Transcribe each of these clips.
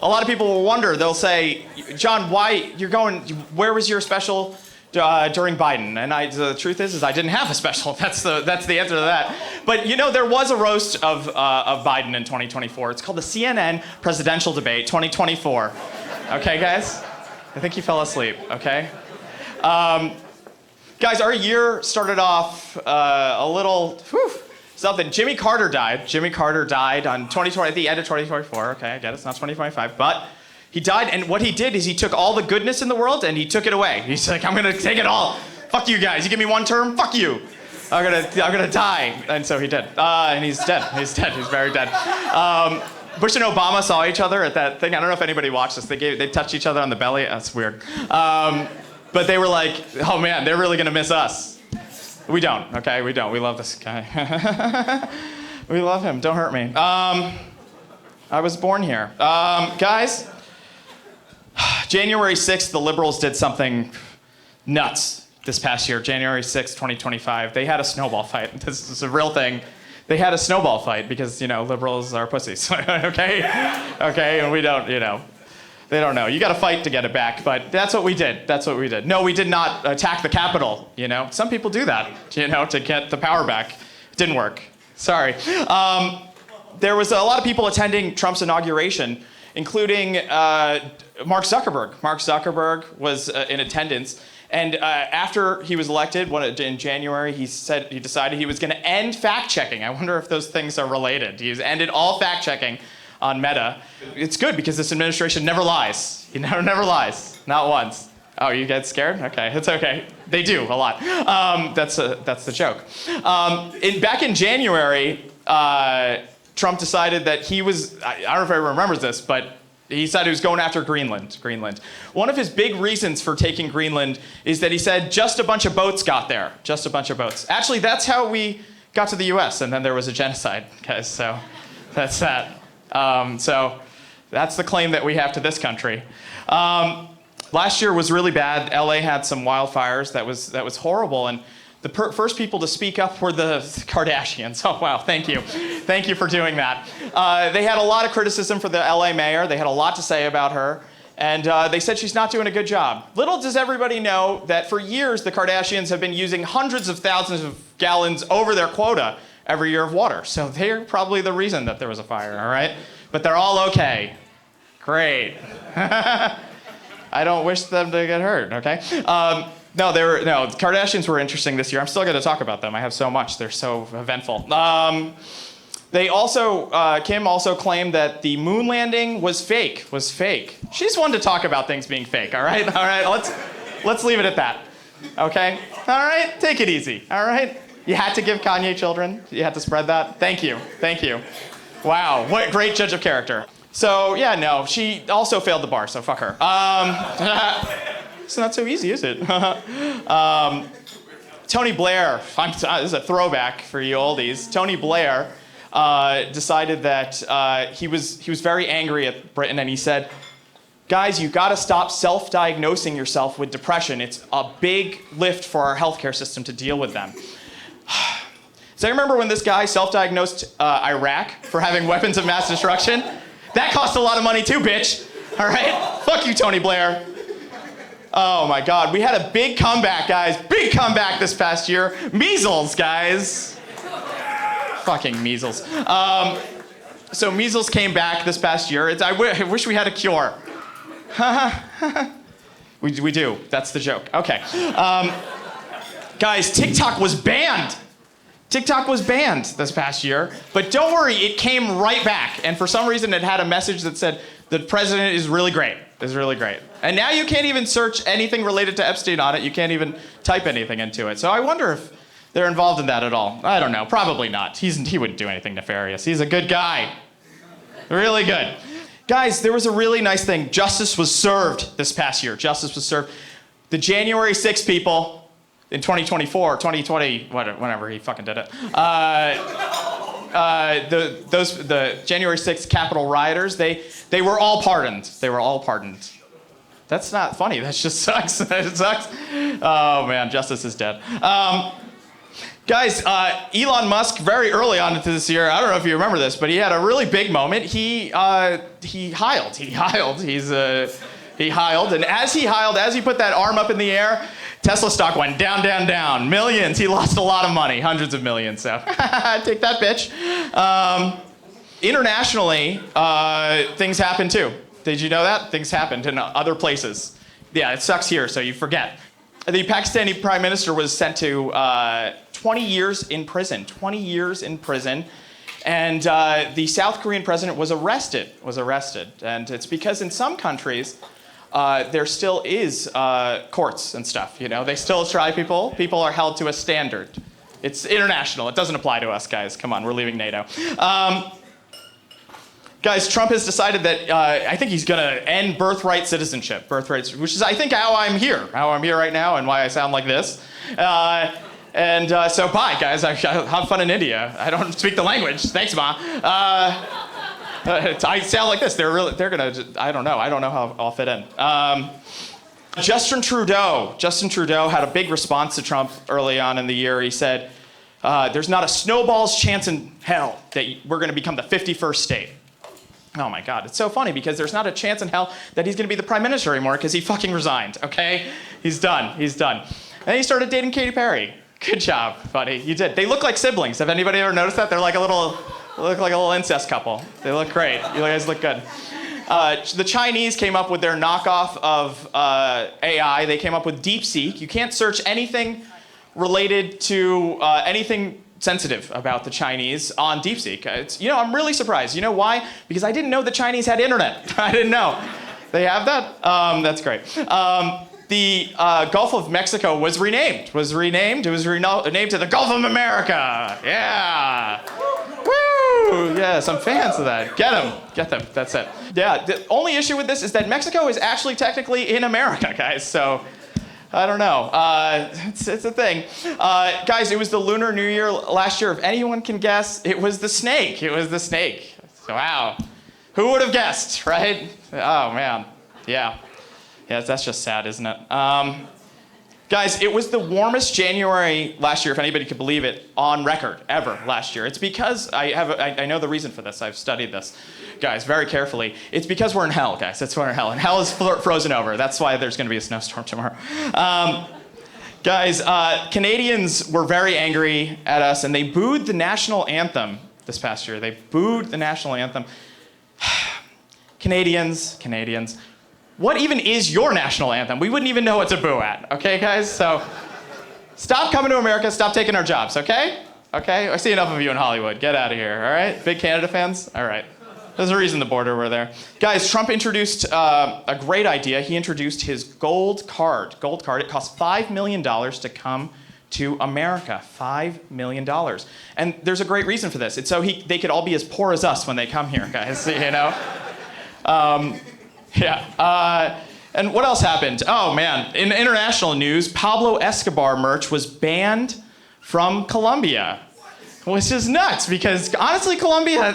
a lot of people will wonder, they'll say, John, where was your special during Biden? And the truth is I didn't have a special. That's the answer to that. But there was a roast of Biden in 2024. It's called the CNN Presidential Debate 2024. Okay, guys? I think you fell asleep, okay? Guys, our year started off a little, something. Jimmy Carter died. Jimmy Carter died on at the end of 2024. Okay, I get it. It's not 2025. But he died, and what he did is he took all the goodness in the world and he took it away. He's like, I'm gonna take it all. Fuck you guys. You give me one term, fuck you. I'm gonna die. And so he did. And he's dead. He's dead. He's very dead. Bush and Obama saw each other at that thing. I don't know if anybody watched this. They touched each other on the belly. That's weird. But they were like, oh man, they're really gonna miss us. We don't, okay? We don't. We love this guy. We love him. Don't hurt me. I was born here. Guys, January 6th, the liberals did something nuts this past year. January 6th, 2025. They had a snowball fight. This is a real thing. They had a snowball fight because, liberals are pussies, okay? Okay, and we don't, they don't know. You got to fight to get it back, but that's what we did. That's what we did. No, we did not attack the Capitol, Some people do that, to get the power back. It didn't work. Sorry. There was a lot of people attending Trump's inauguration, including Mark Zuckerberg. Mark Zuckerberg was in attendance. And after he was elected in January, he said he decided he was going to end fact-checking. I wonder if those things are related. He's ended all fact-checking on Meta. It's good because this administration never lies. He never lies, not once. Oh, you get scared? Okay, it's okay. They do a lot. That's the joke. Back in January, Trump decided that he was. I don't know if everyone remembers this, but he said he was going after Greenland. One of his big reasons for taking Greenland is that he said just a bunch of boats got there. Just a bunch of boats. Actually, that's how we got to the U.S. and then there was a genocide, guys. So that's that. So that's the claim that we have to this country. Last year was really bad. LA had some wildfires. That was horrible. And the first people to speak up were the Kardashians. Oh, wow, thank you. Thank you for doing that. They had a lot of criticism for the LA mayor. They had a lot to say about her. And they said she's not doing a good job. Little does everybody know that for years, the Kardashians have been using hundreds of thousands of gallons over their quota every year of water. So they're probably the reason that there was a fire, all right? But they're all okay. Great. I don't wish them to get hurt, okay? No, Kardashians were interesting this year. I'm still going to talk about them. I have so much. They're so eventful. Kim also claimed that the moon landing was fake. She's one to talk about things being fake, all right? All right, let's leave it at that, okay? All right, take it easy, all right? You had to give Kanye children. You had to spread that. Thank you. Wow, what great judge of character. So, yeah, no, she also failed the bar, so fuck her. It's not so easy, is it? Tony Blair, this is a throwback for you oldies. Tony Blair decided that he was very angry at Britain, and he said, guys, you gotta stop self-diagnosing yourself with depression. It's a big lift for our healthcare system to deal with them. So I remember when this guy self-diagnosed Iraq for having weapons of mass destruction? That cost a lot of money too, bitch. All right? Fuck you, Tony Blair. Oh my God, we had a big comeback, guys. Big comeback this past year. Measles, guys. Fucking measles. So measles came back this past year. I wish we had a cure. we do. That's the joke. Okay. Guys, TikTok was banned. TikTok was banned this past year, but don't worry, it came right back. And for some reason, it had a message that said, the president is really great. Is really great. And now you can't even search anything related to Epstein on it. You can't even type anything into it. So I wonder if they're involved in that at all. I don't know. Probably not. He wouldn't do anything nefarious. He's a good guy. Really good. Guys, there was a really nice thing. Justice was served this past year. Justice was served. The January 6th people in 2024, 2020, whenever he fucking did it. The January 6th Capitol rioters, they were all pardoned. They were all pardoned. That's not funny. That just sucks. It sucks. Oh man, justice is dead. Guys, Elon Musk, very early on into this year, I don't know if you remember this, but he had a really big moment. He hiled. He hiled, and as he put that arm up in the air, Tesla stock went down, down, down. Millions. He lost a lot of money, hundreds of millions. So take that, bitch. Internationally, things happen too. Did you know that? Things happened in other places. Yeah, it sucks here, so you forget. The Pakistani prime minister was sent to 20 years in prison. 20 years in prison. And the South Korean president was arrested. And it's because in some countries, there still is courts and stuff, you know? They still try people. People are held to a standard. It's international. It doesn't apply to us, guys. Come on, we're leaving NATO. Guys, Trump has decided that I think he's going to end birthright citizenship. Birthright, which is, I think, how I'm here right now and why I sound like this. So bye, guys. Have fun in India. I don't speak the language. Thanks, Ma. I sound like this. They're gonna. I don't know how I'll fit in. Justin Trudeau had a big response to Trump early on in the year. He said, "There's not a snowball's chance in hell that we're going to become the 51st state." Oh my God, it's so funny because there's not a chance in hell that he's going to be the prime minister anymore because he fucking resigned. Okay, he's done. And he started dating Katy Perry. Good job, buddy. You did. They look like siblings. Have anybody ever noticed that? They're like look like a little incest couple. They look great. You guys look good. The Chinese came up with their knockoff of AI. They came up with DeepSeek. You can't search anything related to anything sensitive about the Chinese on DeepSeek. I'm really surprised. You know why? Because I didn't know the Chinese had internet. I didn't know. They have that? That's great. The Gulf of Mexico was renamed. It was renamed to the Gulf of America. Yeah. Woo! Yes, I'm fans of that. Get them. That's it. Yeah, the only issue with this is that Mexico is actually technically in America, guys. So, I don't know. It's a thing. Guys, it was the Lunar New Year last year. If anyone can guess, it was the snake. So, wow. Who would have guessed, right? Oh, man. Yeah. Yeah, that's just sad, isn't it? Guys, it was the warmest January last year, if anybody could believe it, on record, ever, last year. It's because, I know the reason for this. I've studied this, guys, very carefully. It's because we're in hell, guys. That's why we're in hell. And hell is frozen over. That's why there's going to be a snowstorm tomorrow. Guys, Canadians were very angry at us, and they booed the national anthem this past year. They booed the national anthem. Canadians. What even is your national anthem? We wouldn't even know what to boo at, okay, guys? So stop coming to America, stop taking our jobs, okay? Okay? I see enough of you in Hollywood. Get out of here, all right? Big Canada fans? All right. There's a reason the border were there. Guys, Trump introduced a great idea. He introduced his gold card. It costs $5 million to come to America. $5 million. And there's a great reason for this. It's so they could all be as poor as us when they come here, guys, you know? Yeah. And what else happened? Oh, man. In international news, Pablo Escobar merch was banned from Colombia, which is nuts because, honestly, Colombia,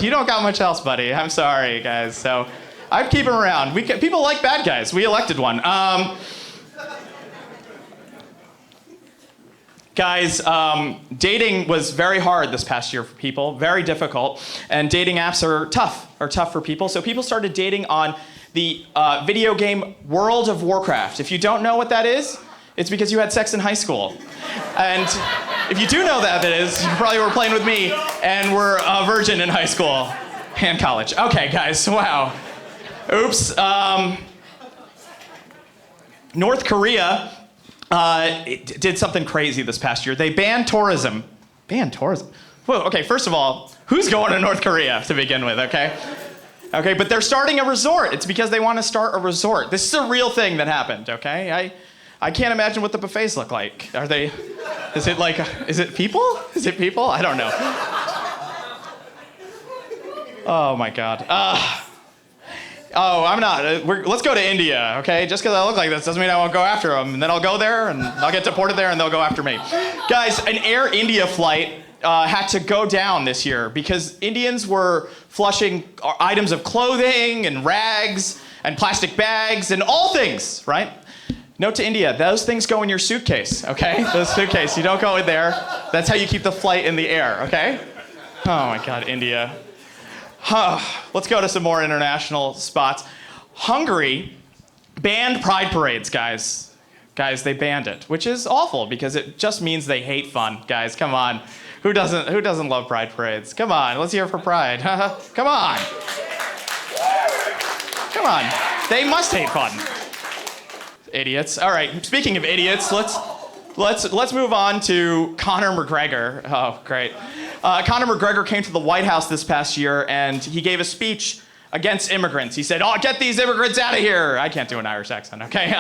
you don't got much else, buddy. I'm sorry, guys. So I'd keep him around. People like bad guys. We elected one. Guys, dating was very hard this past year for people, very difficult. And dating apps are tough for people. So people started dating on the video game World of Warcraft. If you don't know what that is, it's because you had sex in high school. And if you do know what that is, you probably were playing with me and were a virgin in high school and college. Okay, guys, wow. Oops. North Korea did something crazy this past year. They banned tourism. Banned tourism? Well, okay, first of all, who's going to North Korea to begin with, okay? Okay, but they're starting a resort. It's because they want to start a resort. This is a real thing that happened, okay? I can't imagine what the buffets look like. Is it people? Is it people? I don't know. Oh my God. I'm not. Let's go to India, okay? Just because I look like this doesn't mean I won't go after them. And then I'll go there and I'll get deported there and they'll go after me. Guys, an Air India flight had to go down this year because Indians were flushing items of clothing and rags and plastic bags and all things, right? Note to India, those things go in your suitcase, okay? Those suitcase, you don't go in there. That's how you keep the flight in the air, okay? Oh my God, India. Let's go to some more international spots. Hungary banned pride parades, guys. Guys, they banned it, which is awful because it just means they hate fun, guys. Come on. Who doesn't love pride parades? Come on, let's hear it for pride. Come on. Come on. They must hate fun. Idiots. All right, speaking of idiots, let's move on to Conor McGregor. Oh, great. Conor McGregor came to the White House this past year and he gave a speech against immigrants. He said, "Oh, get these immigrants out of here." I can't do an Irish accent, okay?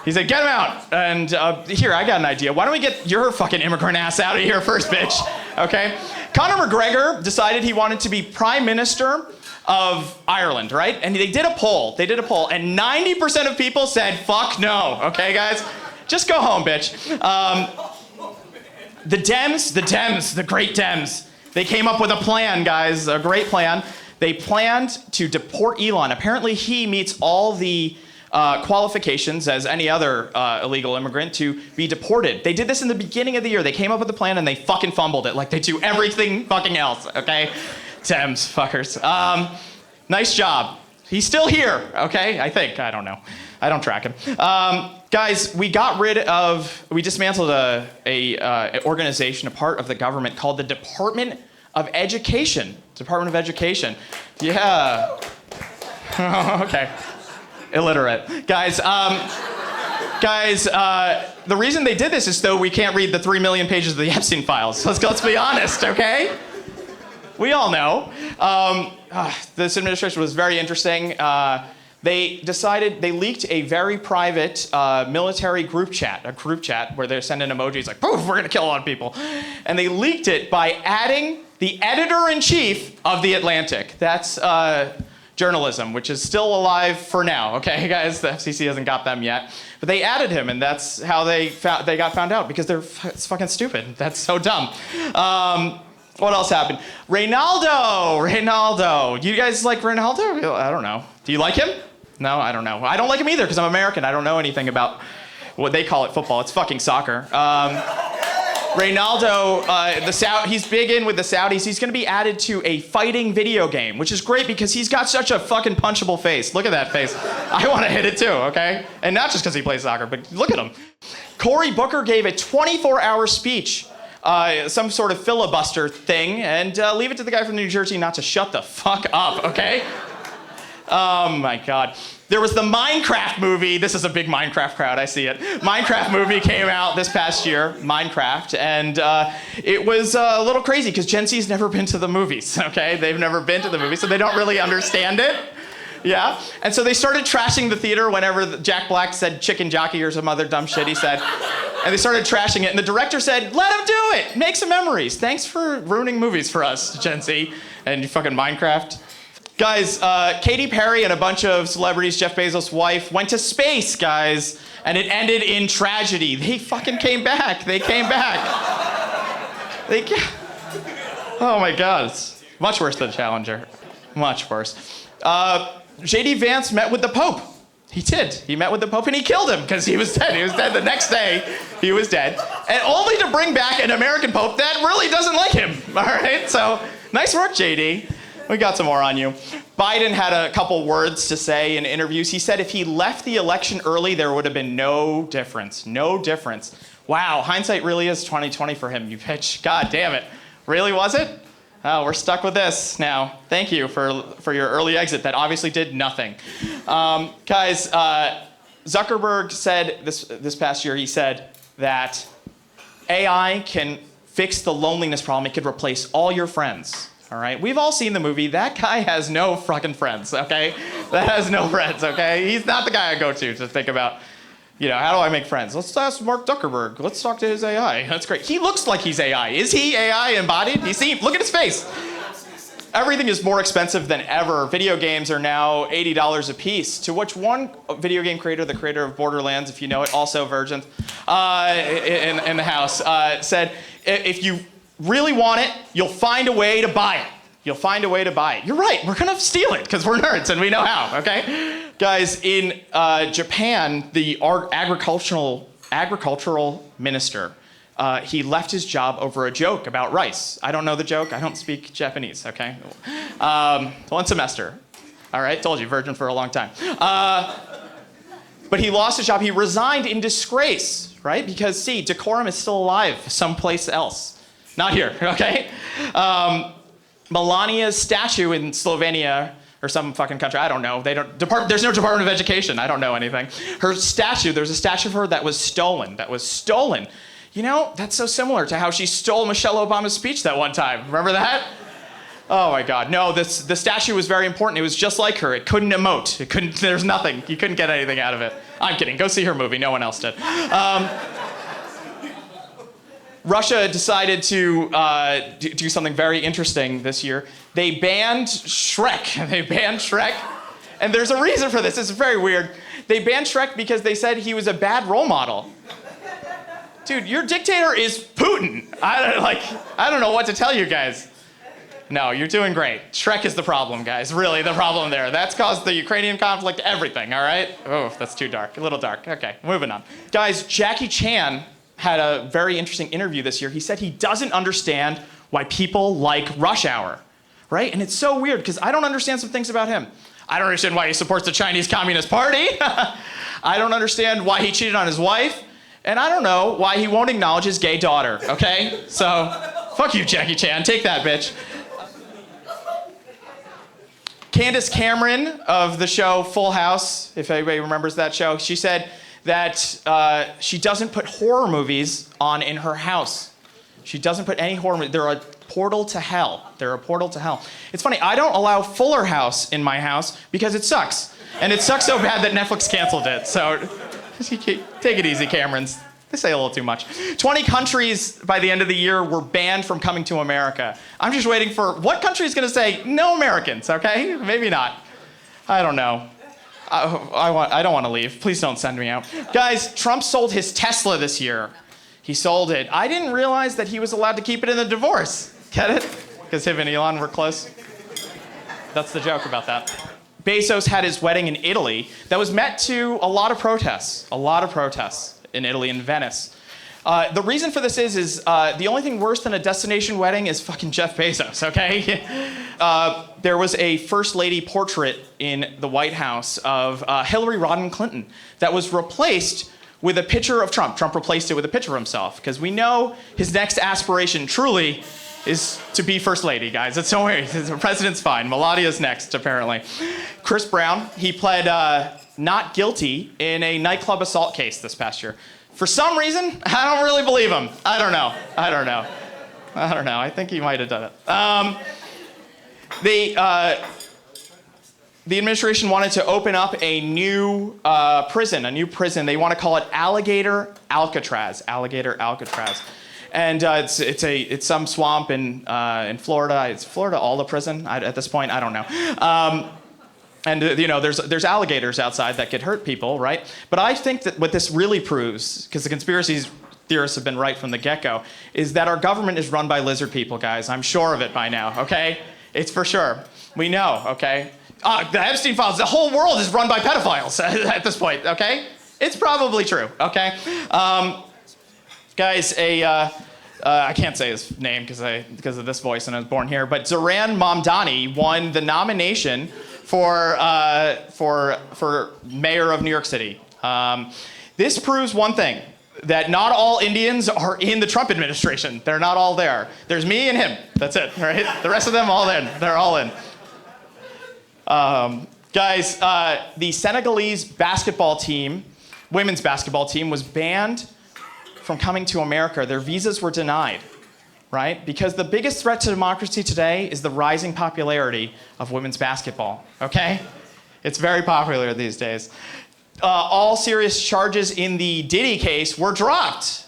He said, "Get them out." And here, I got an idea. Why don't we get your fucking immigrant ass out of here first, bitch? Okay? Conor McGregor decided he wanted to be Prime Minister of Ireland, right? And they did a poll. And 90% of people said, "Fuck no." Okay, guys? Just go home, bitch. The Dems, the great Dems, they came up with a plan, guys, a great plan. They planned to deport Elon. Apparently, he meets all the qualifications as any other illegal immigrant to be deported. They did this in the beginning of the year. They came up with a plan and they fucking fumbled it like they do everything fucking else, okay? Dems, fuckers. Nice job. He's still here, okay? I think. I don't know. I don't track him. Guys, we dismantled a organization, a part of the government called the Department of Education. Department of Education. Yeah. Okay. Illiterate. Guys, the reason they did this is so we can't read the 3 million pages of the Epstein files. Let's be honest, okay? We all know. This administration was very interesting. They leaked a very private military group chat, where they're sending emojis like, "Poof, we're gonna kill a lot of people." And they leaked it by adding the editor-in-chief of The Atlantic. That's journalism, which is still alive for now, okay, guys? The FCC hasn't got them yet. But they added him, and that's how they got found out, because it's fucking stupid. That's so dumb. What else happened? Ronaldo. You guys like Ronaldo? I don't know. Do you like him? No, I don't know. I don't like him either because I'm American. I don't know anything about what they call it football. It's fucking soccer. Ronaldo, he's big in with the Saudis. He's going to be added to a fighting video game, which is great because he's got such a fucking punchable face. Look at that face. I want to hit it too, okay? And not just because he plays soccer, but look at him. Cory Booker gave a 24-hour speech, some sort of filibuster thing, and leave it to the guy from New Jersey not to shut the fuck up, okay? Oh my God. There was the Minecraft movie. This is a big Minecraft crowd, I see it. Minecraft movie came out this past year, Minecraft, and it was a little crazy because Gen Z's never been to the movies, okay? They've never been to the movies, so they don't really understand it. Yeah? And so they started trashing the theater whenever Jack Black said chicken jockey or some other dumb shit he said. And they started trashing it, and the director said, "Let him do it! Make some memories. Thanks for ruining movies for us, Gen Z, and you fucking Minecraft." Guys, Katy Perry and a bunch of celebrities, Jeff Bezos' wife, went to space, guys, and it ended in tragedy. They fucking came back. They came back. Oh my God, it's much worse than Challenger. Much worse. J.D. Vance met with the Pope. He did. He met with the Pope and he killed him because he was dead. He was dead the next day. He was dead. And only to bring back an American Pope that really doesn't like him. All right? So nice work, J.D. We got some more on you. Biden had a couple words to say in interviews. He said if he left the election early, there would have been no difference. No difference. Wow, hindsight really is 20/20 for him, you bitch. God damn it. Really was it? Oh, we're stuck with this now. Thank you for your early exit that obviously did nothing. Guys, Zuckerberg said this past year, he said that AI can fix the loneliness problem. It could replace all your friends. All right, we've all seen the movie. That guy has no fucking friends, okay? That has no friends, okay? He's not the guy I go to think about, how do I make friends? Let's ask Mark Zuckerberg. Let's talk to his AI. That's great. He looks like he's AI. Is he AI embodied? Look at his face. Everything is more expensive than ever. Video games are now $80 a piece, to which one video game creator, the creator of Borderlands, if you know it, also virgin, in the house, said, if you really want it, you'll find a way to buy it. You'll find a way to buy it. You're right, we're gonna steal it because we're nerds and we know how, okay? Guys, in Japan, the agricultural minister, he left his job over a joke about rice. I don't know the joke, I don't speak Japanese, okay? 1 semester, all right? Told you, virgin for a long time. But he lost his job, he resigned in disgrace, right? Because see, decorum is still alive someplace else. Not here, okay? Melania's statue in Slovenia, or some fucking country, I don't know. There's no Department of Education, I don't know anything. Her statue, there's a statue of her that was stolen, You know, that's so similar to how she stole Michelle Obama's speech that one time. Remember that? Oh my God, no, the statue was very important. It was just like her. It couldn't emote. There's nothing. You couldn't get anything out of it. I'm kidding, go see her movie, no one else did. Russia decided to do something very interesting this year. They banned Shrek. And there's a reason for this. It's very weird. They banned Shrek because they said he was a bad role model. Dude, your dictator is Putin. I don't know what to tell you guys. No, you're doing great. Shrek is the problem, guys. Really, the problem there. That's caused the Ukrainian conflict, everything, all right? Oh, that's too dark. A little dark. Okay, moving on. Guys, Jackie Chan had a very interesting interview this year. He said he doesn't understand why people like Rush Hour, right? And it's so weird because I don't understand some things about him. I don't understand why he supports the Chinese Communist Party. I don't understand why he cheated on his wife. And I don't know why he won't acknowledge his gay daughter, okay? So, fuck you, Jackie Chan. Take that, bitch. Candace Cameron of the show Full House, if anybody remembers that show, she said that she doesn't put horror movies on in her house. She doesn't put any horror movies. They're a portal to hell. It's funny, I don't allow Fuller House in my house because it sucks. And it sucks so bad that Netflix canceled it. So take it easy, Camerons. They say a little too much. 20 countries by the end of the year were banned from coming to America. I'm just waiting for what country is going to say no Americans, okay? Maybe not. I don't know. I don't want to leave. Please don't send me out. Guys, Trump sold his Tesla this year. He sold it. I didn't realize that he was allowed to keep it in the divorce. Get it? Because him and Elon were close. That's the joke about that. Bezos had his wedding in Italy that was met to a lot of protests in Italy, in Venice. The reason for this is the only thing worse than a destination wedding is fucking Jeff Bezos, okay? There was a First Lady portrait in the White House of Hillary Rodham Clinton that was replaced with a picture of Trump. Trump replaced it with a picture of himself, because we know his next aspiration truly is to be First Lady, guys. It's so weird. The president's fine. Melania's next, apparently. Chris Brown, he pled not guilty in a nightclub assault case this past year. For some reason, I don't really believe him. I don't know. I think he might have done it. The administration wanted to open up a new prison. They want to call it Alligator Alcatraz. And it's some swamp in Florida. Is Florida all the prison at this point? I don't know. And there's alligators outside that could hurt people, right? But I think that what this really proves, because the conspiracy theorists have been right from the get-go, is that our government is run by lizard people, guys. I'm sure of it by now, okay? It's for sure. We know, okay? The Epstein files, the whole world is run by pedophiles at this point, okay? It's probably true, okay? Guys, I can't say his name because of this voice and I was born here, but Zoran Mamdani won the nomination for mayor of New York City. This proves one thing, that not all Indians are in the Trump administration. They're not all there. There's me and him. That's it, right? The rest of them all in. They're all in. Guys, the Senegalese basketball team, women's basketball team, was banned from coming to America. Their visas were denied, right? Because the biggest threat to democracy today is the rising popularity of women's basketball, okay? It's very popular these days. All serious charges in the Diddy case were dropped.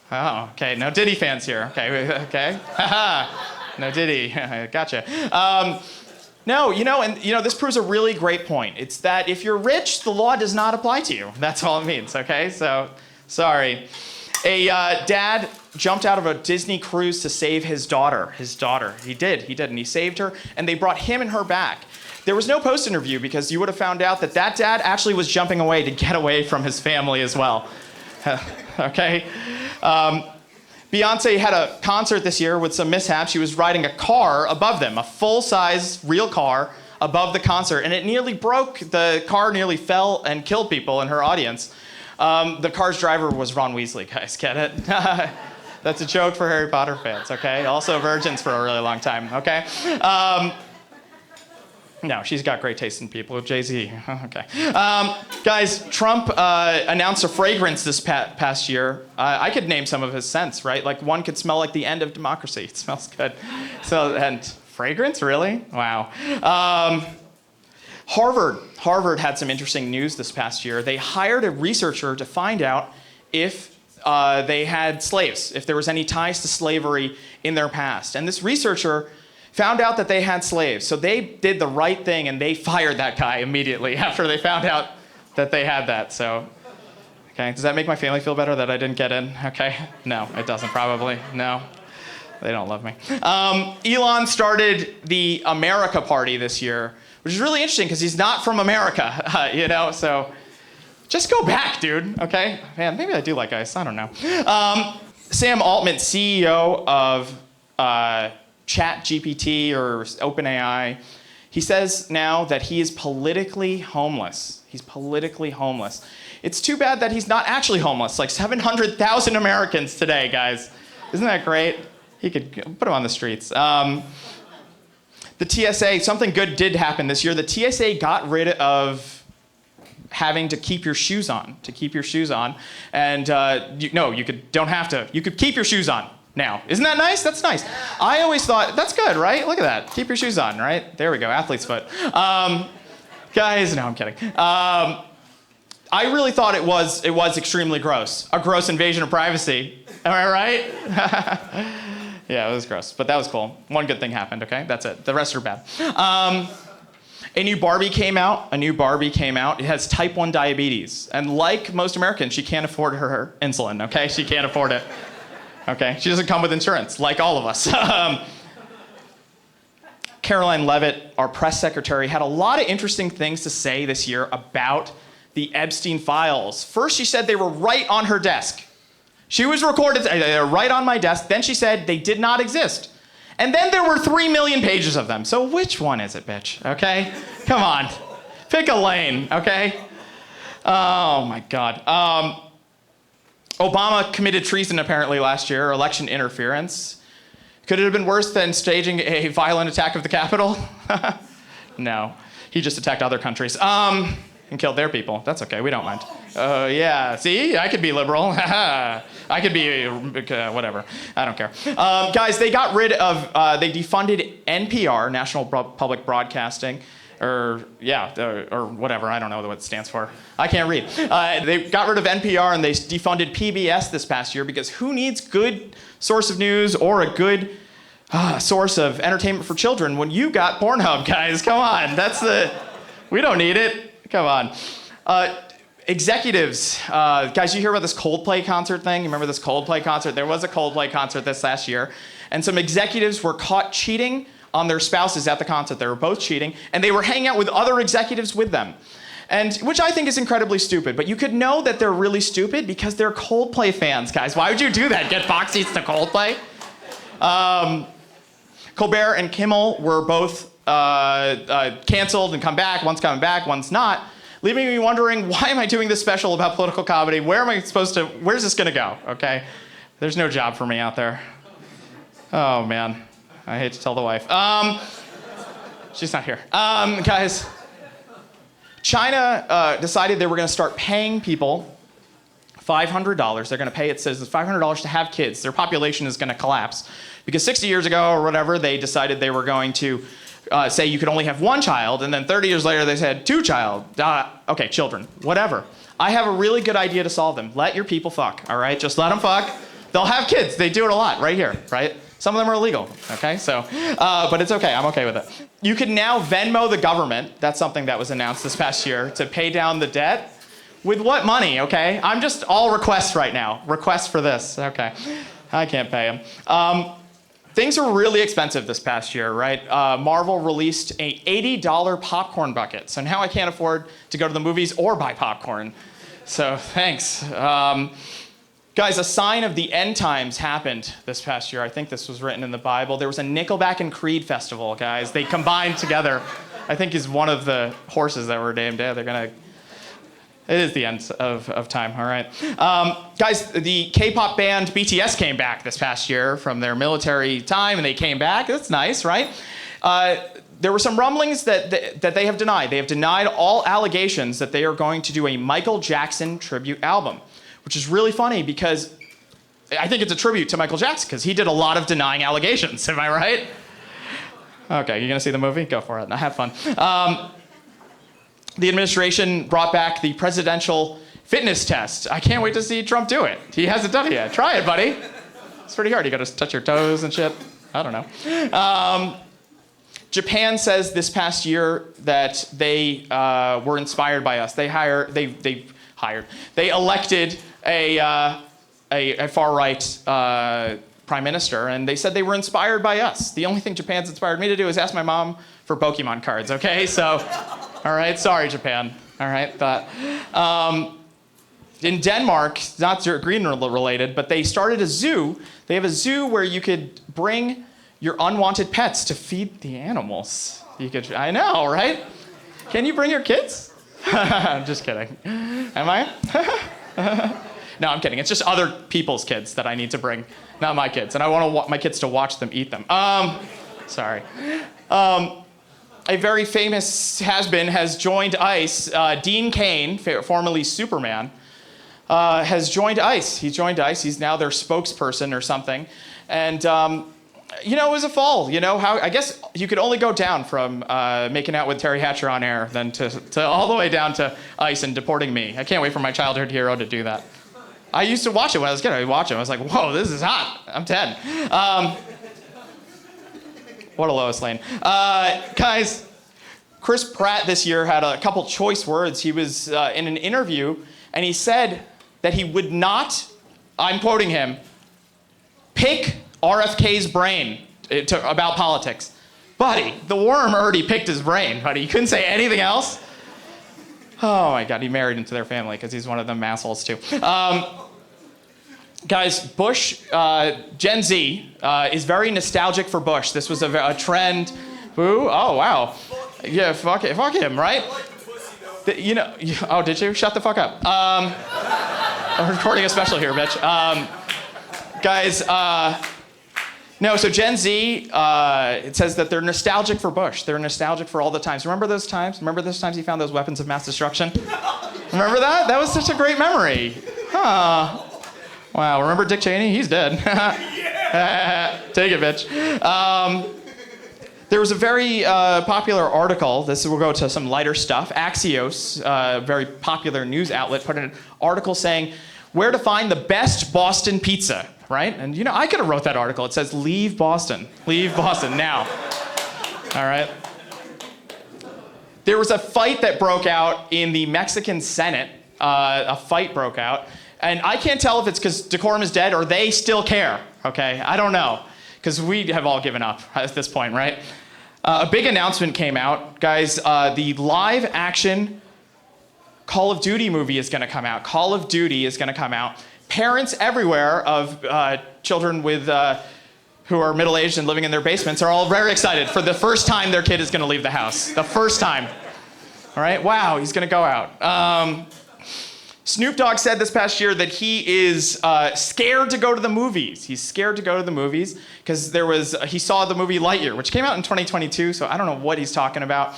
Oh, okay, no Diddy fans here. Okay. No Diddy, gotcha. No, this proves a really great point. It's that if you're rich, the law does not apply to you. That's all it means, okay? So, sorry. A dad jumped out of a Disney cruise to save his daughter. He did, and he saved her, and they brought him and her back. There was no post-interview because you would have found out that that dad actually was jumping away to get away from his family as well. Okay? Beyonce had a concert this year with some mishaps. She was riding a car above them, a full-size real car above the concert, and it nearly broke. The car nearly fell and killed people in her audience. The car's driver was Ron Weasley, guys. Get it? That's a joke for Harry Potter fans, okay? Also virgins for a really long time, okay? No, she's got great taste in people. Jay-Z, okay. Guys, Trump announced a fragrance this past year. I could name some of his scents, right? Like one could smell like the end of democracy. It smells good. So, and fragrance, really? Wow. Harvard had some interesting news this past year. They hired a researcher to find out if they had slaves, if there was any ties to slavery in their past. And this researcher found out that they had slaves. So they did the right thing and they fired that guy immediately after they found out that they had that. So, okay, does that make my family feel better that I didn't get in? Okay, no, it doesn't probably, no. They don't love me. Elon started the America Party this year, which is really interesting because he's not from America, you know, so just go back, dude, okay? Man, maybe I do like ice, I don't know. Sam Altman, CEO of ChatGPT or OpenAI, he says now that he is politically homeless. He's politically homeless. It's too bad that he's not actually homeless, like 700,000 Americans today, guys. Isn't that great? He could put him on the streets. The TSA, something good did happen this year. The TSA got rid of having to keep your shoes on, And don't have to. You could keep your shoes on now. Isn't that nice? That's nice. I always thought, that's good, right? Look at that. Keep your shoes on, right? There we go, athlete's foot. Guys, no, I'm kidding. I really thought it was extremely gross. A gross invasion of privacy. Am I right? Yeah, it was gross, but that was cool. One good thing happened, okay? That's it. The rest are bad. A new Barbie came out. It has type 1 diabetes. And like most Americans, she can't afford her insulin, okay? She can't afford it. Okay? She doesn't come with insurance, like all of us. Caroline Leavitt, our press secretary, had a lot of interesting things to say this year about the Epstein files. First, she said they were right on her desk. She was recorded, they're right on my desk. Then she said they did not exist. And then there were 3 million pages of them. So which one is it, bitch? Okay? Come on. Pick a lane, okay? Oh my God. Obama committed treason apparently last year, election interference. Could it have been worse than staging a violent attack of the Capitol? No. He just attacked other countries. And killed their people. That's okay, we don't mind. Yeah, see, I could be liberal. I could be, whatever, I don't care. Guys, they got rid of, they defunded NPR, National Public Broadcasting, or whatever, I don't know what it stands for. I can't read. They got rid of NPR and they defunded PBS this past year because who needs good source of news or a good source of entertainment for children when you got Pornhub, guys? Come on, we don't need it. Come on. Executives, guys, you hear about this Coldplay concert thing? You remember this Coldplay concert? There was a Coldplay concert this last year, and some executives were caught cheating on their spouses at the concert. They were both cheating, and they were hanging out with other executives with them, and which I think is incredibly stupid. But you could know that they're really stupid because they're Coldplay fans, guys. Why would you do that? Get box seats to Coldplay? Colbert and Kimmel were both canceled and come back. One's coming back, one's not. Leaving me wondering, why am I doing this special about political comedy? Where's this gonna go, okay? There's no job for me out there. Oh man, I hate to tell the wife. She's not here. Guys, China decided they were gonna start paying people $500. They're gonna pay its citizens $500 to have kids. Their population is gonna collapse. Because 60 years ago or whatever, they decided they were going to say you could only have one child, and then 30 years later they said okay, children, whatever. I have a really good idea to solve them. Let your people fuck, all right? Just let them fuck. They'll have kids. They do it a lot right here, right? Some of them are illegal, okay? So, but it's okay, I'm okay with it. You can now Venmo the government. That's something that was announced this past year to pay down the debt. With what money, okay? I'm just all requests right now. Requests for this, okay. I can't pay them. Things are really expensive this past year, right? Marvel released a $80 popcorn bucket. So now I can't afford to go to the movies or buy popcorn. So thanks. Guys, a sign of the end times happened this past year. I think this was written in the Bible. There was a Nickelback and Creed festival, guys. They combined together. I think is one of the horses that were named. Yeah, they're gonna. It is the end of time. All right, guys. The K-pop band BTS came back this past year from their military time, and they came back. That's nice, right? There were some rumblings that they have denied. They have denied all allegations that they are going to do a Michael Jackson tribute album, which is really funny because I think it's a tribute to Michael Jackson because he did a lot of denying allegations. Am I right? Okay, you gonna see the movie? Go for it. Now have fun. The administration brought back the presidential fitness test. I can't wait to see Trump do it. He hasn't done it yet. Try it, buddy. It's pretty hard. You gotta touch your toes and shit. I don't know. Japan says this past year that they were inspired by us. They elected a far-right prime minister, and they said they were inspired by us. The only thing Japan's inspired me to do is ask my mom for Pokemon cards, okay? So, all right, sorry, Japan. All right, but in Denmark, not green related, but they started a zoo. They have a zoo where you could bring your unwanted pets to feed the animals. You could, I know, right? Can you bring your kids? I'm just kidding. Am I? No, I'm kidding. It's just other people's kids that I need to bring, not my kids. And I want my kids to watch them eat them. Sorry. A very famous has-been has joined ICE. Dean Cain, formerly Superman, has joined ICE. He's joined ICE. He's now their spokesperson or something. And, you know, it was a fall. You know, I guess you could only go down from making out with Terry Hatcher on air than to all the way down to ICE and deporting me. I can't wait for my childhood hero to do that. I used to watch it when I was a kid. I'd watch it. I was like, whoa, this is hot. I'm 10. What a Lois Lane. Guys, Chris Pratt this year had a couple choice words. He was in an interview, and he said that he would not, I'm quoting him, pick RFK's brain about politics. Buddy, the worm already picked his brain, buddy. You couldn't say anything else? Oh my God, he married into their family because he's one of them assholes too. Guys, Bush, Gen Z is very nostalgic for Bush. This was a trend. Boo, oh wow. Yeah, fuck him, right? You know, oh, did you? Shut the fuck up. I'm recording a special here, bitch. Guys, no, so Gen Z, it says that they're nostalgic for Bush. They're nostalgic for all the times. Remember those times? Remember those times he found those weapons of mass destruction? Remember that? That was such a great memory. Huh. Wow, remember Dick Cheney? He's dead. Take it, bitch. There was a very popular article. This will go to some lighter stuff. Axios, a very popular news outlet, put in an article saying where to find the best Boston pizza, right? And you know, I could have wrote that article. It says, leave Boston now. All right. There was a fight that broke out in the Mexican Senate. A fight broke out. And I can't tell if it's because decorum is dead or they still care, okay? I don't know, because we have all given up at this point, right? A big announcement came out. Guys, the live action Call of Duty movie is gonna come out. Call of Duty is gonna come out. Parents everywhere of children with who are middle-aged and living in their basements are all very excited for the first time their kid is gonna leave the house. The first time. All right, wow, he's gonna go out. Snoop Dogg said this past year that he is scared to go to the movies. He's scared to go to the movies because he saw the movie Lightyear, which came out in 2022, so I don't know what he's talking about.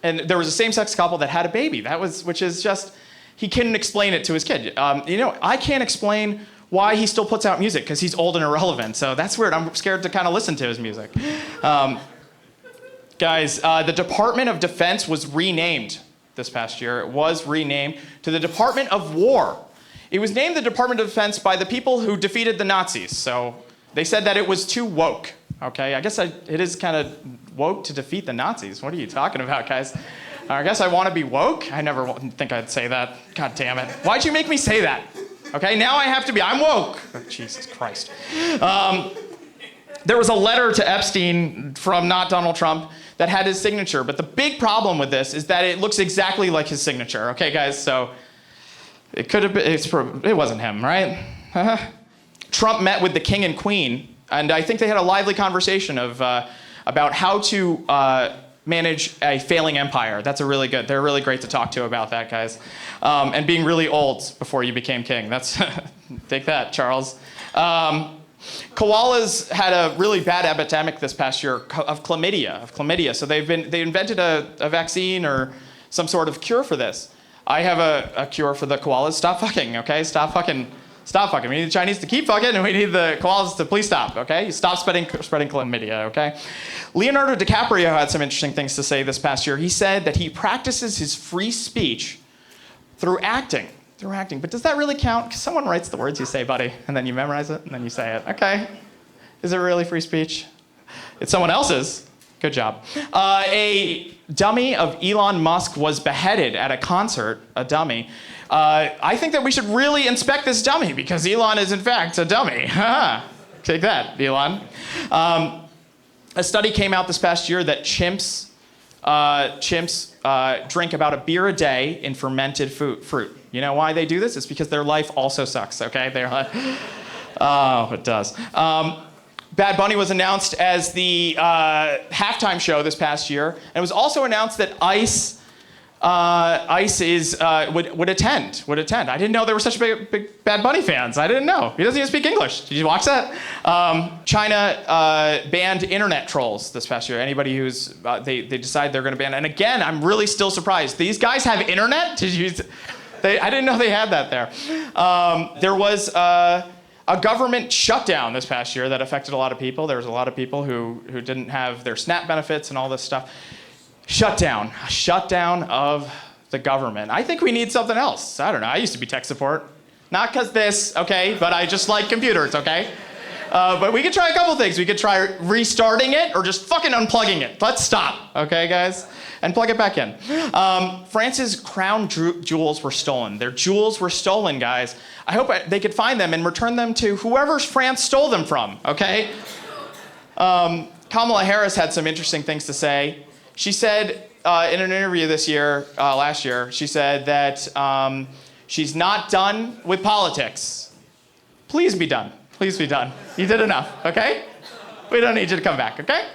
And there was a same-sex couple that had a baby. Which is just, he couldn't explain it to his kid. You know, I can't explain why he still puts out music because he's old and irrelevant. So that's weird. I'm scared to kind of listen to his music. Guys, the Department of Defense was renamed this past year. It was renamed to the Department of War. It was named the Department of Defense by the people who defeated the Nazis. So they said that it was too woke. Okay, I guess it is kind of woke to defeat the Nazis. What are you talking about, guys? I guess I want to be woke. I never think I'd say that. God damn it. Why'd you make me say that? Okay, now I have to be. I'm woke. Oh, Jesus Christ. There was a letter to Epstein from not Donald Trump that had his signature. But the big problem with this is that it looks exactly like his signature. Okay, guys, so it could have been, it wasn't him, right? Trump met with the king and queen, and I think they had a lively conversation of about how to manage a failing empire. They're really great to talk to about that, guys. And being really old before you became king. That's, take that, Charles. Koalas had a really bad epidemic this past year of chlamydia. So they invented a vaccine or some sort of cure for this. I have a cure for the koalas. Stop fucking, okay? Stop fucking. We need the Chinese to keep fucking, and we need the koalas to please stop, okay? Stop spreading chlamydia, okay? Leonardo DiCaprio had some interesting things to say this past year. He said that he practices his free speech through acting. But does that really count? Because someone writes the words you say, buddy, and then you memorize it, and then you say it. Okay. Is it really free speech? It's someone else's. Good job. A dummy of Elon Musk was beheaded at a concert, a dummy. I think that we should really inspect this dummy because Elon is, in fact, a dummy. Take that, Elon. A study came out this past year that chimps drink about a beer a day in fermented fruit. You know why they do this? It's because their life also sucks, okay? They're like, oh, it does. Bad Bunny was announced as the halftime show this past year, and it was also announced that ICE would attend. I didn't know there were such big Bad Bunny fans. I didn't know. He doesn't even speak English. Did you watch that? China banned internet trolls this past year. Anybody who's, they decide they're gonna ban. And again, I'm really still surprised. These guys have internet? I didn't know they had that there. There was a government shutdown this past year that affected a lot of people. There was a lot of people who didn't have their SNAP benefits and all this stuff. A shutdown of the government. I think we need something else. I don't know. I used to be tech support. Not because this, okay, but I just like computers, okay? But we could try a couple things. We could try restarting it or just fucking unplugging it. Let's stop, okay, guys? And plug it back in. France's crown jewels were stolen. Their jewels were stolen, guys. I hope they could find them and return them to whoever France stole them from, okay? Kamala Harris had some interesting things to say. She said in an interview last year, she said that she's not done with politics. Please be done. Please be done. You did enough, okay? We don't need you to come back, okay?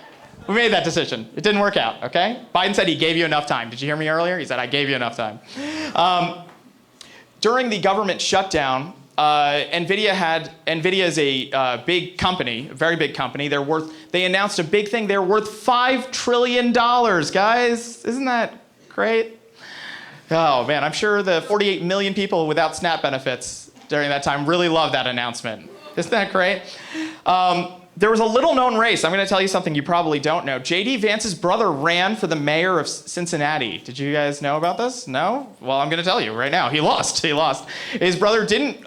We made that decision. It didn't work out, okay? Biden said he gave you enough time. Did you hear me earlier? He said, I gave you enough time. During the government shutdown, NVIDIA is a big company, a very big company. They announced a big thing. They're worth $5 trillion, guys. Isn't that great? Oh, man, I'm sure the 48 million people without SNAP benefits during that time really loved that announcement. Isn't that great? There was a little-known race. I'm going to tell you something you probably don't know. J.D. Vance's brother ran for the mayor of Cincinnati. Did you guys know about this? No? Well, I'm going to tell you right now. He lost. His brother didn't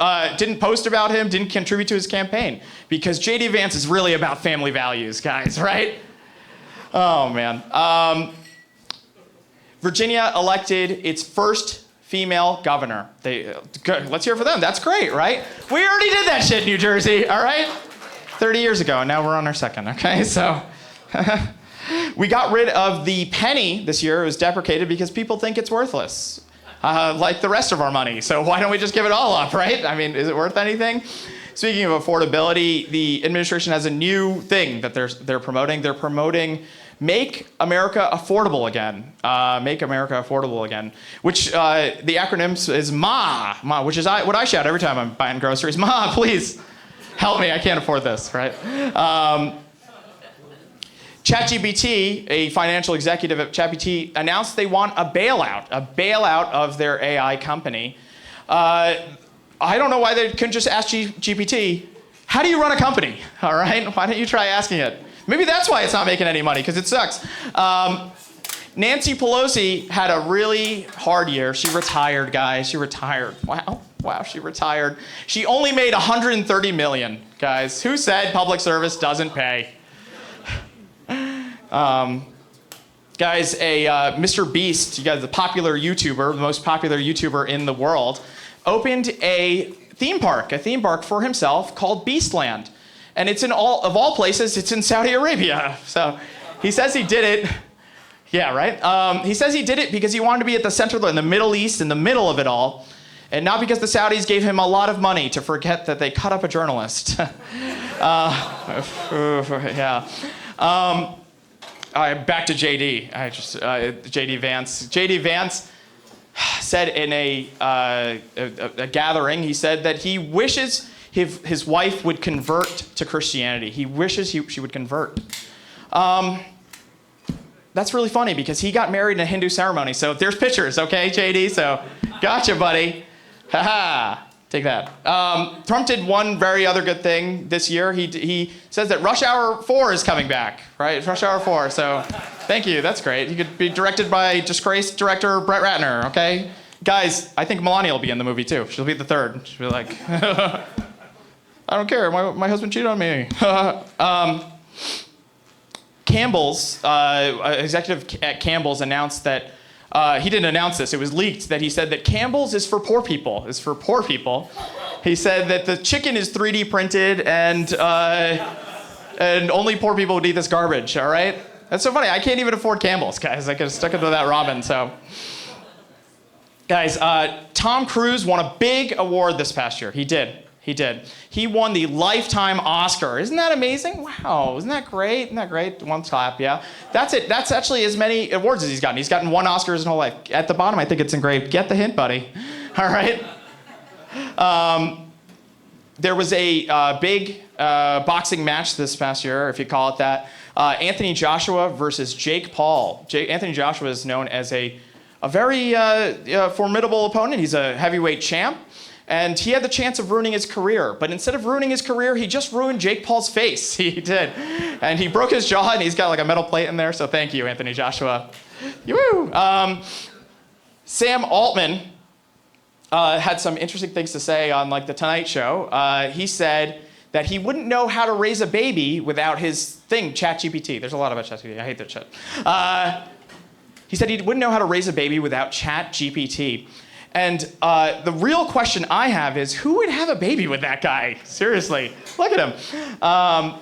post about him, didn't contribute to his campaign, because J.D. Vance is really about family values, guys, right? Oh, man. Virginia elected its first female governor. Good. Let's hear it for them. That's great, right? We already did that shit in New Jersey, all right? 30 years ago, and now we're on our second, okay? So we got rid of the penny this year. It was deprecated because people think it's worthless, like the rest of our money. So why don't we just give it all up, right? I mean, is it worth anything? Speaking of affordability, the administration has a new thing that they're promoting. They're promoting Make America Affordable Again. Make America Affordable Again, which the acronym is MA, which is what I shout every time I'm buying groceries. Ma, please. Help me, I can't afford this, right? ChatGPT, a financial executive at ChatGPT, announced they want a bailout of their AI company. I don't know why they couldn't just ask GPT, how do you run a company, all right? Why don't you try asking it? Maybe that's why it's not making any money, because it sucks. Nancy Pelosi had a really hard year. She retired, guys. She retired. Wow, she retired. She only made $130 million, guys. Who said public service doesn't pay? Guys, Mr. Beast, you guys, the popular YouTuber, the most popular YouTuber in the world, opened a theme park for himself called Beastland. And it's of all places, it's in Saudi Arabia. So he says he did it. Yeah, right? He says he did it because he wanted to be at the center, in the Middle East, in the middle of it all. And not because the Saudis gave him a lot of money to forget that they cut up a journalist. Yeah. Back to JD. JD Vance. JD Vance said in a gathering, he said that he wishes his wife would convert to Christianity. He wishes she would convert. That's really funny because he got married in a Hindu ceremony. So there's pictures, okay, JD? So gotcha, buddy. Haha. Take that. Trump did one very other good thing this year. He says that Rush Hour 4 is coming back, right? Rush Hour 4. So thank you. That's great. He could be directed by disgraced director Brett Ratner, okay? Guys, I think Melania will be in the movie too. She'll be the third. She'll be like, I don't care. My husband cheated on me. Campbell's, executive at Campbell's announced that, he didn't announce this, it was leaked, that he said that Campbell's is for poor people, He said that the chicken is 3D printed and only poor people would eat this garbage, all right? That's so funny, I can't even afford Campbell's, guys. I could have stuck into that ramen, so. Guys, Tom Cruise won a big award this past year. He did. He won the Lifetime Oscar. Isn't that amazing? Wow, isn't that great? One clap, yeah. That's it. That's actually as many awards as he's gotten. He's gotten one Oscar his whole life. At the bottom, I think it's engraved. Get the hint, buddy. All right. There was a big boxing match this past year, if you call it that. Anthony Joshua versus Jake Paul. Anthony Joshua is known as a very formidable opponent. He's a heavyweight champ. And he had the chance of ruining his career. But instead of ruining his career, he just ruined Jake Paul's face. He did. And he broke his jaw, and he's got like a metal plate in there. So thank you, Anthony Joshua. Woo! Sam Altman had some interesting things to say on like the Tonight Show. He said that he wouldn't know how to raise a baby without his thing, ChatGPT. There's a lot about ChatGPT. I hate that shit. He said he wouldn't know how to raise a baby without ChatGPT. And the real question I have is, who would have a baby with that guy? Seriously, look at him.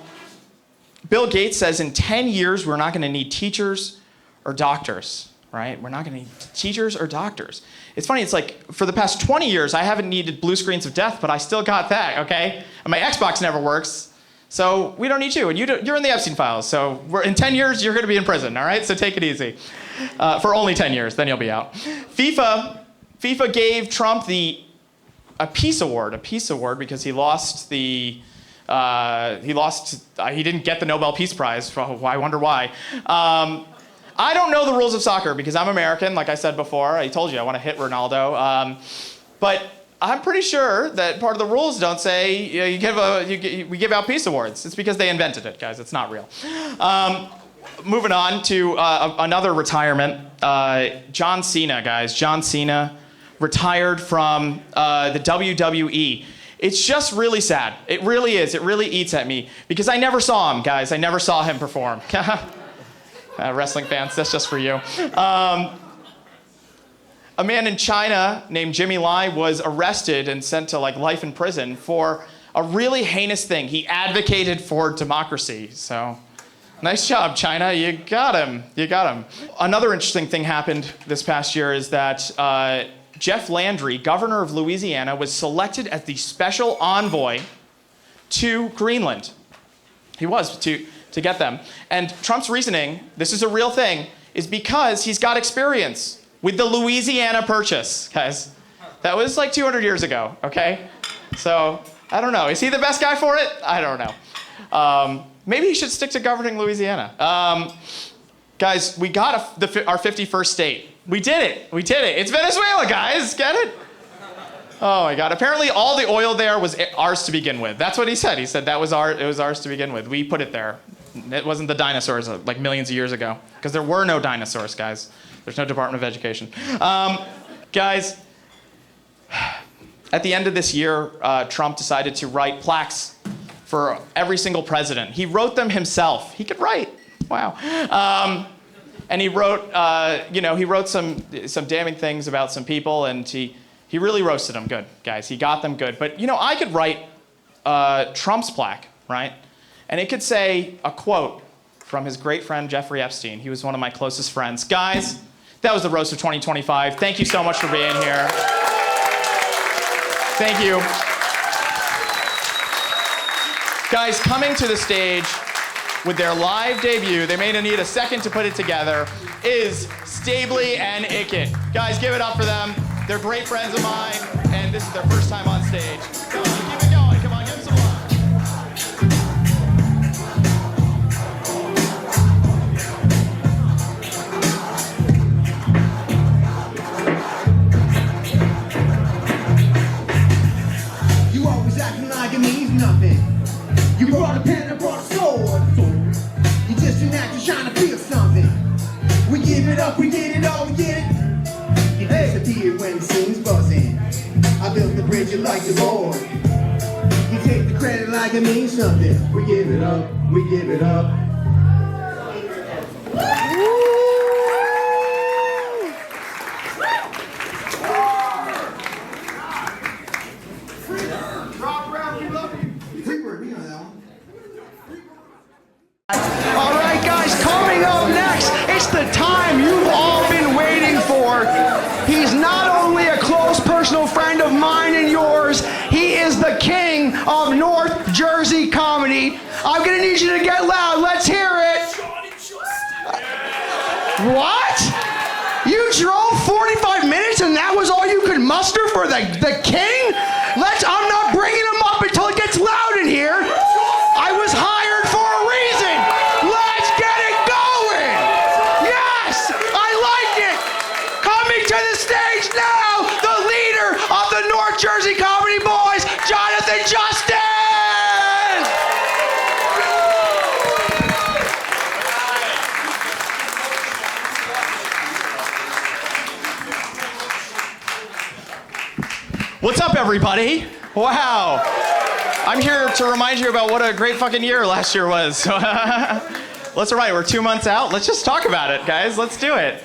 Bill Gates says in 10 years, we're not going to need teachers or doctors, right? We're not going to need teachers or doctors. It's funny, it's like, for the past 20 years, I haven't needed blue screens of death, but I still got that, okay? And my Xbox never works, so we don't need you. And you're in the Epstein files, so in 10 years, you're going to be in prison, all right? So take it easy. For only 10 years, then you'll be out. FIFA gave Trump a peace award because he lost he didn't get the Nobel Peace Prize. I wonder why. I don't know the rules of soccer because I'm American, like I said before. I told you I want to hit Ronaldo. But I'm pretty sure that part of the rules don't say we give out peace awards. It's because they invented it, guys. It's not real. Moving on to another retirement. John Cena, guys. John Cena retired from the WWE. It's just really sad. It really is. It really eats at me because I never saw him, guys. I never saw him perform. Wrestling fans, that's just for you. A man in China named Jimmy Lai was arrested and sent to life in prison for a really heinous thing. He advocated for democracy. So nice job, China. You got him. Another interesting thing happened this past year is that Jeff Landry, governor of Louisiana, was selected as the special envoy to Greenland. He was, to get them. And Trump's reasoning, this is a real thing, is because he's got experience with the Louisiana Purchase, guys. That was 200 years ago, okay? So, I don't know. Is he the best guy for it? I don't know. Maybe he should stick to governing Louisiana. Guys, we got our 51st state. We did it. It's Venezuela, guys. Get it? Oh my God. Apparently all the oil there was ours to begin with. That's what he said. He said it was ours to begin with. We put it there. It wasn't the dinosaurs millions of years ago. Because there were no dinosaurs, guys. There's no Department of Education. Guys, at the end of this year, Trump decided to write plaques for every single president. He wrote them himself. He could write. Wow. and he wrote, he wrote some damning things about some people, and he really roasted them good, guys. He got them good. But I could write Trump's plaque, right? And it could say a quote from his great friend Jeffrey Epstein. He was one of my closest friends. Guys, that was the roast of 2025. Thank you so much for being here. Thank you. Guys, coming to the stage with their live debut, they may need a second to put it together, is Stabley and Ickett. Guys, give it up for them. They're great friends of mine, and this is their first time on stage. Come on, keep it going. Come on, give them some love. You always acting like it means nothing. You brought a pen and brought a sword. You just an actor trying to feel something. We give it up, we get it all, we get it. You disappear when the scene's buzzing. I built the bridge like the Lord. You take the credit like it means something. We give it up, we give it up. All right, guys, coming up next, it's the time you've all been waiting for. He's not only a close personal friend of mine and yours, he is the king of North Jersey comedy. I'm gonna need you to get loud. Let's hear it. What? You drove 45 minutes and that was all you could muster for the king? I'm not bringing him up until it gets loud in here. I was hired for a reason. Let's get it going. Yes, I like it. Coming to the stage now, the leader of the North Jersey Comedy Boys, Jonathan Justin. What's up, everybody? Wow. I'm here to remind you about what a great fucking year last year was. Let's, all right, we're 2 months out. Let's just talk about it, guys. Let's do it.